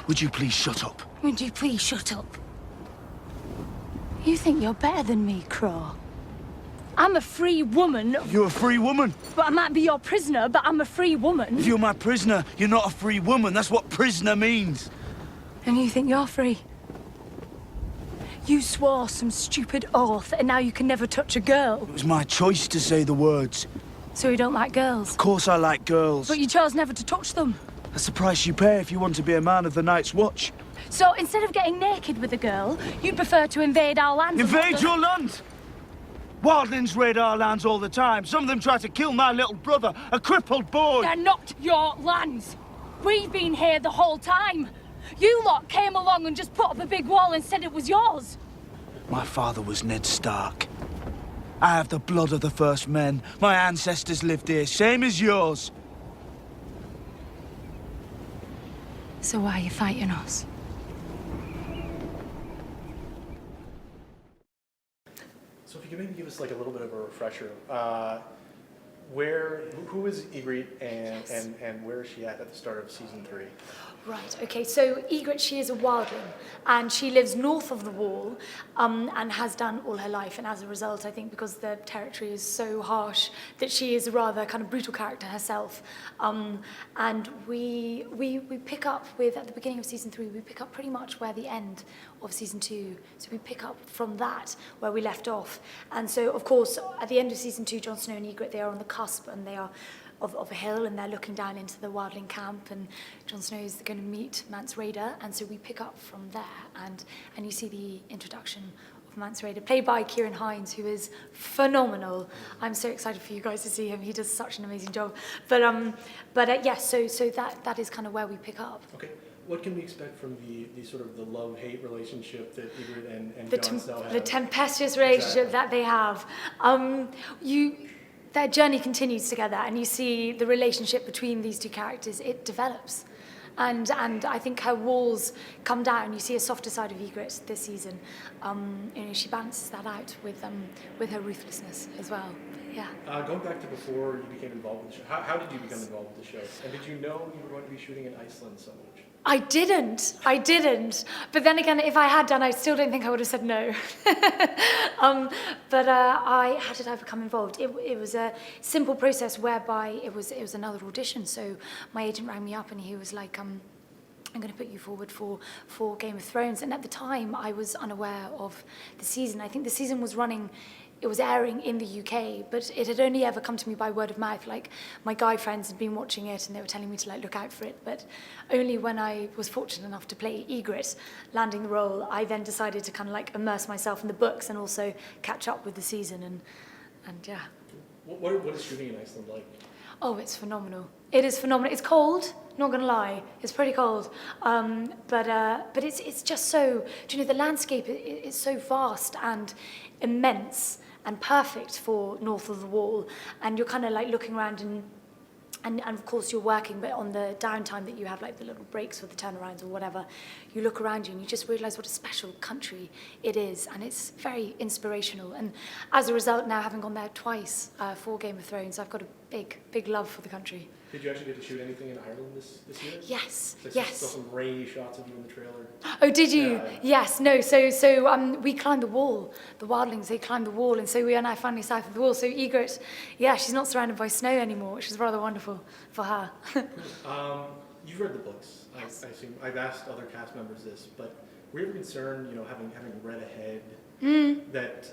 Would you please shut up? Would you please shut up? You think you're better than me, Craw? I'm a free woman. You're a free woman. But I might be your prisoner, but I'm a free woman. If you're my prisoner, you're not a free woman. That's what prisoner means. And you think you're free? You swore some stupid oath, and now you can never touch a girl. It was my choice to say the words. So you don't like girls? Of course I like girls. But you chose never to touch them. That's the price you pay if you want to be a man of the Night's Watch. So instead of getting naked with a girl, you'd prefer to invade our land? Invade your land? Wildlings raid our lands all the time. Some of them try to kill my little brother, a crippled boy. They're not your lands. We've been here the whole time. You lot came along and just put up a big wall and said it was yours. My father was Ned Stark. I have the blood of the first men. My ancestors lived here, same as yours. So why are you fighting us? So if you could maybe give us like a little bit of a refresher, who is Ygritte and where is she at the start of season 3? Right, okay, so Ygritte, she is a wildling, and she lives north of the wall, and has done all her life, and as a result, I think because the territory is so harsh, that she is a rather kind of brutal character herself. And we pick up with, at the beginning of season 3, we pick up pretty much where the end of season 2, so we pick up from that, where we left off. And so, of course, at the end of season 2, Jon Snow and Ygritte, they are on the cusp, and they are of a hill, and they're looking down into the wildling camp, and Jon Snow is going to meet Mance Rayder, and so we pick up from there, and you see the introduction of Mance Rayder, played by Ciarán Hinds, who is phenomenal. I'm so excited for you guys to see him. He does such an amazing job. But yes, so that is kind of where we pick up. Okay. What can we expect from the sort of the love-hate relationship that Ygritte and Jon Snow have? The tempestuous relationship that they have. Their journey continues together, and you see the relationship between these two characters. It develops, and I think her walls come down. You see a softer side of Ygritte this season. She balances that out with her ruthlessness as well. But yeah. Going back to before you became involved with the show, how did you become involved with the show? And did you know you were going to be shooting in Iceland so much? I didn't. But then again, if I had done, I still don't think I would have said no. How did I become involved? It was a simple process whereby it was another audition. So my agent rang me up and he was like, I'm going to put you forward for Game of Thrones. And at the time, I was unaware of the season. I think the season was running. It was airing in the UK, but it had only ever come to me by word of mouth. Like, my guy friends had been watching it and they were telling me to look out for it. But only when I was fortunate enough to play Ygritte, landing the role, I then decided to kind of immerse myself in the books and also catch up with the season and yeah. What is shooting in Iceland like? Oh, it's phenomenal. It is phenomenal. It's cold, not gonna lie. It's pretty cold. But it's just so, the landscape is so vast and immense and perfect for north of the wall, and you're kind of looking around and of course you're working, but on the downtime that you have, the little breaks for the turnarounds or whatever, you look around you and you just realize what a special country it is, and it's very inspirational. And as a result, now having gone there twice for Game of Thrones, I've got a big love for the country. Did you actually get to shoot anything in Ireland this year? Yes, I yes. saw some rainy shots of you in the trailer. Oh, did you? Yeah. Yes, no, so we climbed the wall. The Wildlings, they climbed the wall, and so we are now finally south of the wall. So Ygritte, yeah, she's not surrounded by snow anymore, which is rather wonderful for her. You've read the books, Yes. I assume. I've asked other cast members this, but were you ever concerned, having read ahead, that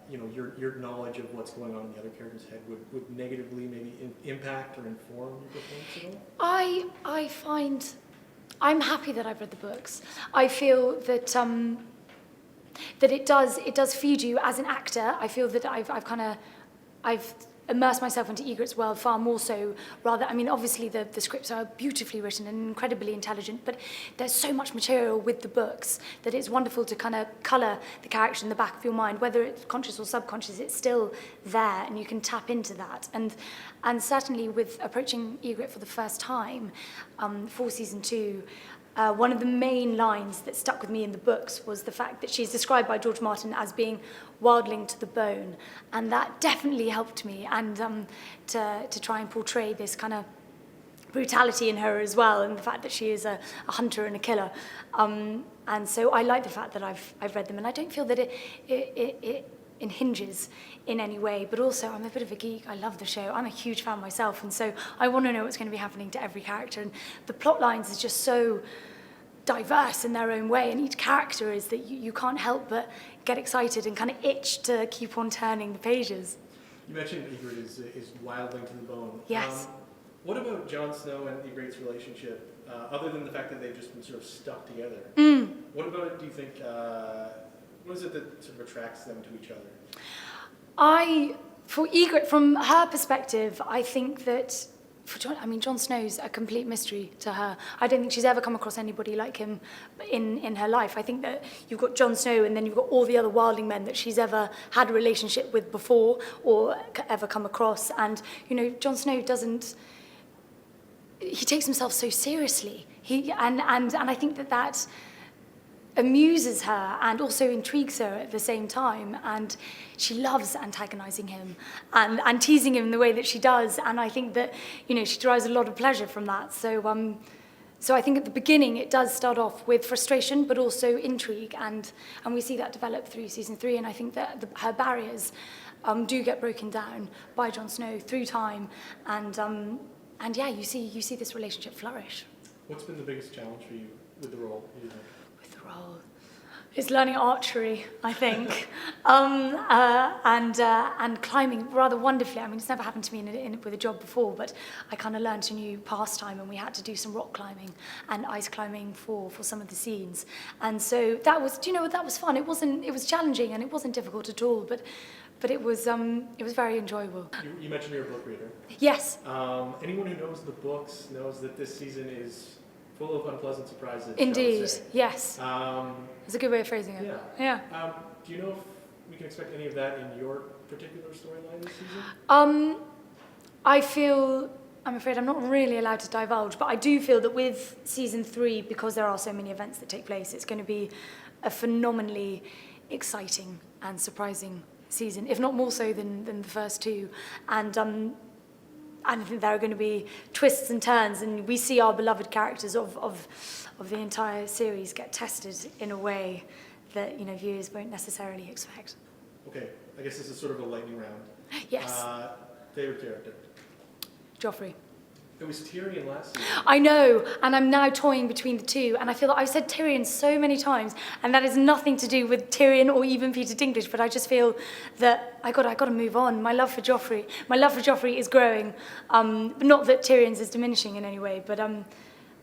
your knowledge of what's going on in the other character's head would negatively maybe impact or inform your performance at all? I'm happy that I've read the books. I feel that that it does feed you as an actor. I feel that I've immerse myself into Ygritte's world far more so, obviously the scripts are beautifully written and incredibly intelligent, but there's so much material with the books that it's wonderful to kind of colour the character in the back of your mind, whether it's conscious or subconscious, it's still there and you can tap into that. And certainly with approaching Ygritte for the first time for season 2, one of the main lines that stuck with me in the books was the fact that she's described by George Martin as being wildling to the bone, and that definitely helped me, and to try and portray this kind of brutality in her as well, and the fact that she is a hunter and a killer. And so I like the fact that I've read them, and I don't feel that it hinges in any way, but also I'm a bit of a geek. I love the show. I'm a huge fan myself, and so I want to know what's going to be happening to every character, and the plot lines is just so diverse in their own way, and each character is that you can't help but get excited and kind of itch to keep on turning the pages. You mentioned Ygritte is wildling to the bone. Yes. What about Jon Snow and Ygritte's relationship, other than the fact that they've just been sort of stuck together? What about it, do you think, what is it that sort of attracts them to each other? For Ygritte, from her perspective, I think that, Jon Snow's a complete mystery to her. I don't think she's ever come across anybody like him in her life. I think that you've got Jon Snow, and then you've got all the other wildling men that she's ever had a relationship with before or ever come across. And, Jon Snow he takes himself so seriously. And I think that amuses her and also intrigues her at the same time, and she loves antagonizing him and teasing him the way that she does, and I think that she derives a lot of pleasure from that. So I think at the beginning it does start off with frustration but also intrigue, and we see that develop through season 3, and I think that her barriers do get broken down by Jon Snow through time, and yeah, you see this relationship flourish. What's been the biggest challenge for you with the role, do you think? It's learning archery, I think, and climbing rather wonderfully. I mean, it's never happened to me with a job before, but I kind of learned a new pastime, and we had to do some rock climbing and ice climbing for some of the scenes. And so that was, that was fun. It was challenging, and it wasn't difficult at all, but it was very enjoyable. You mentioned you're a book reader. Yes. Anyone who knows the books knows that this season is full of unpleasant surprises. Indeed, yes. It's a good way of phrasing it. Yeah. Do you know if we can expect any of that in your particular storyline this season? I'm afraid I'm not really allowed to divulge, but I do feel that with season 3, because there are so many events that take place, it's going to be a phenomenally exciting and surprising season, if not more so than the first 2. And I think there are going to be twists and turns, and we see our beloved characters of the entire series get tested in a way that viewers won't necessarily expect. Okay, I guess this is sort of a lightning round. Yes. Favorite character? Joffrey. It was Tyrion last season. I know, and I'm now toying between the two, and I feel that I've said Tyrion so many times, and that is nothing to do with Tyrion or even Peter Dinklage, but I just feel that I got to move on. My love for Joffrey is growing. Not that Tyrion's is diminishing in any way, but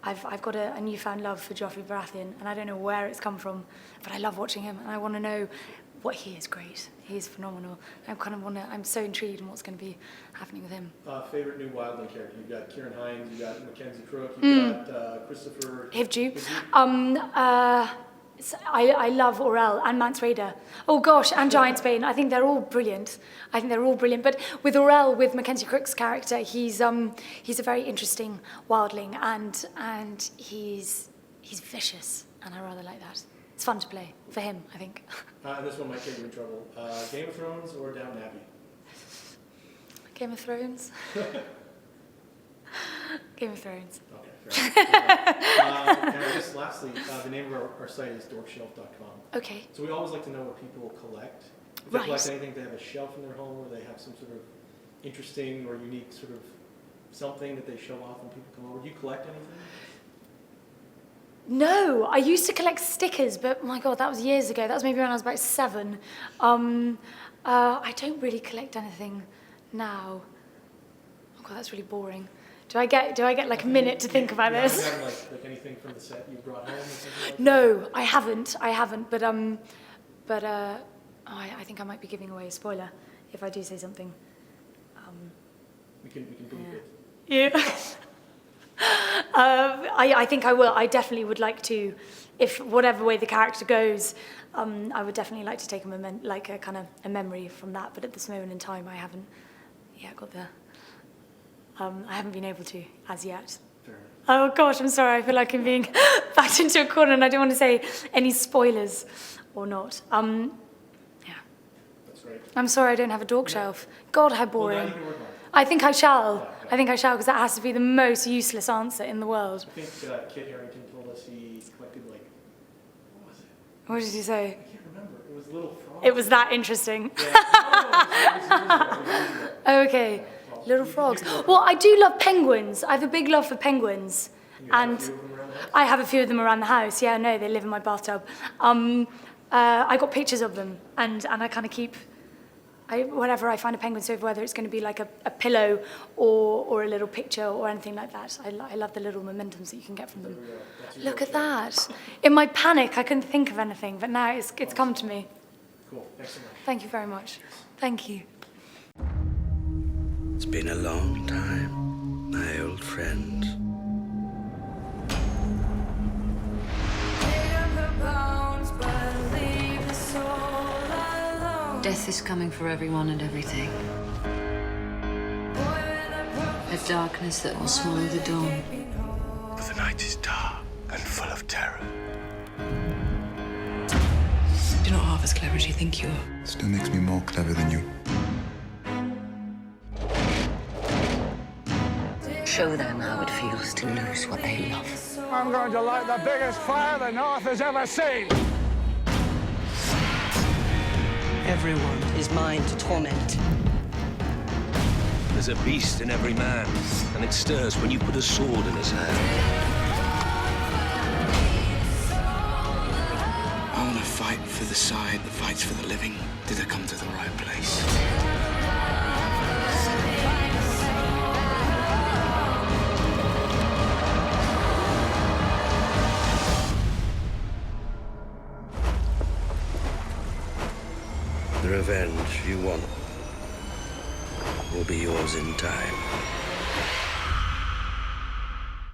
I've got a newfound love for Joffrey Baratheon, and I don't know where it's come from, but I love watching him, and I want to know what he is great. He is phenomenal. I'm so intrigued in what's going to be happening with him. Favorite new wildling character? You've got Kieran Hines, you've got Mackenzie Crook, you've got Christopher... Hivju. I love Orell and Mance Rayder. Oh gosh, and Giantsbane. I think they're all brilliant. But with Orell, with Mackenzie Crook's character, he's a very interesting wildling, and he's vicious, and I rather like that. It's fun to play for him, I think. And this one might get you in trouble. Game of Thrones or Downton Abbey? Game of Thrones. Game of Thrones. Okay, fair enough. And I guess lastly, the name of our site is dorkshelf.com. Okay. So we always like to know what people collect. If they Right. collect anything, if they have a shelf in their home, or they have some sort of interesting or unique sort of something that they show off when people come over. Do you collect anything? No, I used to collect stickers, but my God, that was years ago. That was maybe when I was about 7. I don't really collect anything now. Oh God, that's really boring. Do I get like a minute to think about this? You haven't like anything from the set you brought home or something like No, I haven't, but I think I might be giving away a spoiler if I do say something. We can believe it. Yeah. I think I will. I definitely would like to, if whatever way the character goes, I would definitely like to take a memory from that. But at this moment in time, I haven't got the. I haven't been able to as yet. Fair enough. Oh gosh, I'm sorry. I feel like I'm being backed into a corner, and I don't want to say any spoilers or not. Yeah. That's great. I'm sorry I don't have a dork shelf. God, how Well, boring. now you can work on it. I think I shall. I think I shall, because that has to be the most useless answer in the world. I think Kit Harington told us he collected, like, what was it? What did you say? I can't remember. It was little frogs. It was that interesting. Yeah. No, it was years ago. Okay, little frogs. Well, I do love penguins. I have a big love for penguins. And I have a few of them around the house. Yeah, no, they live in my bathtub. I got pictures of them, and I kind of keep... whenever I find a penguin, so whether it's going to be like a pillow or a little picture or anything like that, I love the little momentums that you can get from them. Look at that. In my panic, I couldn't think of anything, but now it's come to me. Cool. Thanks so much. Thank you very much. Thank you. It's been a long time, my old friend. Death is coming for everyone and everything. A darkness that will swallow the dawn. But the night is dark and full of terror. You're not half as clever as you think you are. Still makes me more clever than you. Show them how it feels to lose what they love. I'm going to light the biggest fire the North has ever seen. Everyone is mine to torment. There's a beast in every man, and it stirs when you put a sword in his hand. I want to fight for the side that fights for the living. Did I come to the right place? The revenge you want will be yours in time.